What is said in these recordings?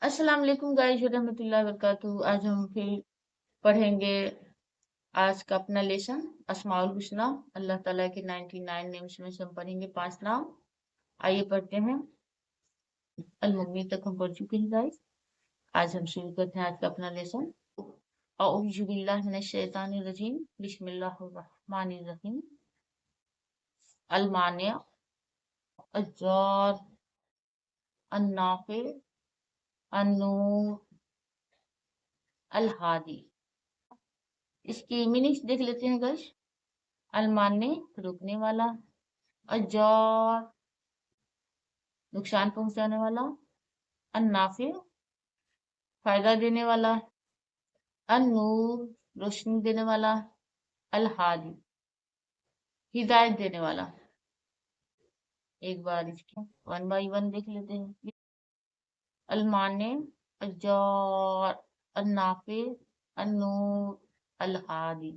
अस्सलाम वालेकुम गाइस रहमतुल्लाहि वबरकातुहू। आज हम फिर पढ़ेंगे आज का अपना लेसन अस्माउल हुस्ना। अल्लाह ताला के 99 नेम्स में से हम पढ़ेंगे 5 नाम। आइए पढ़ते हैं। अल-मुम्मीन तक हम पढ़ चुके हैं गाइस। आज हम शुरू करते हैं आज का अपना लेसन। औज़ु बिल्लाहि मिनश शैतानिर रजीम। बिस्मिल्लाहिर रहमानिर रहीम। अल-मानी, अज़्ज़ार, अन-नाफ़ि, अन-नूर, अल-हादी। इसकी मीनिंग्स देख लेते हैं गाइस। अल-मानी रुकने वाला, अज़्ज़ार नुकसान पहुंचाने वाला, अन-नाफ़ि फायदा देने वाला, अन-नूर रोशनी देने वाला, अल-हादी हिदायत देने वाला। एक बार इसको 1 बाय 1 देख लेते हैं। अल-मानी, अज़्ज़ार, अन-नाफ़ि, अन-नूर, अल-हादी।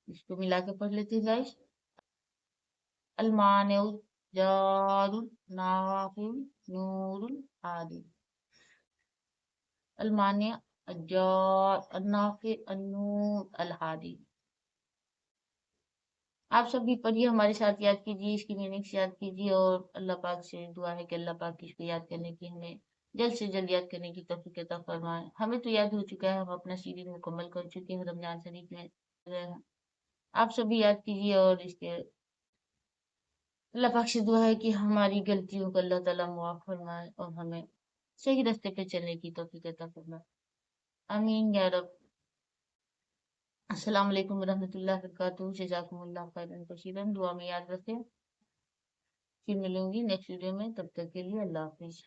इसको मिला के पढ़ लेते हैं गाइस। अल-मानी, अज़्ज़ार, नाफ़ि, नूर, हादी। अल-मानी, अज़्ज़ार, अन-नाफ़ि, अन-नूर, अल-हादी। आप सब भी पढ़िए, हमारे साथ याद कीजिए, इसकी मीनिंग्स याद कीजिए और अल्लाह पाक से दुआ है कि अल्लाह पाक इसको याद करने की हमें जल्द से जल्द याद करने की तौफीक अता फरमाए। हमें तो याद हो चुका है, हम अपना सीरीज मुकम्मल कर चुके हैं, रमजान शरीफ में गए हैं। आप सब भी याद कीजिए और इसके अल्लाह पाक से दुआ है कि हमारी गलतियों को अल्लाह ताला मुआफ फरमाए और हमें सही रास्ते पे चलने की तौफीक अता फरमाए। आमीन या रब। अस्सलाम वालेकुम रहमतुल्लाहि व बरकातुहू। जज़ाकुमुल्लाह खैरन कसीरन। दुआ में याद रखें। फिर मिलूंगी नेक्स्ट वीडियो में, तब तक के लिए अल्लाह हाफिज।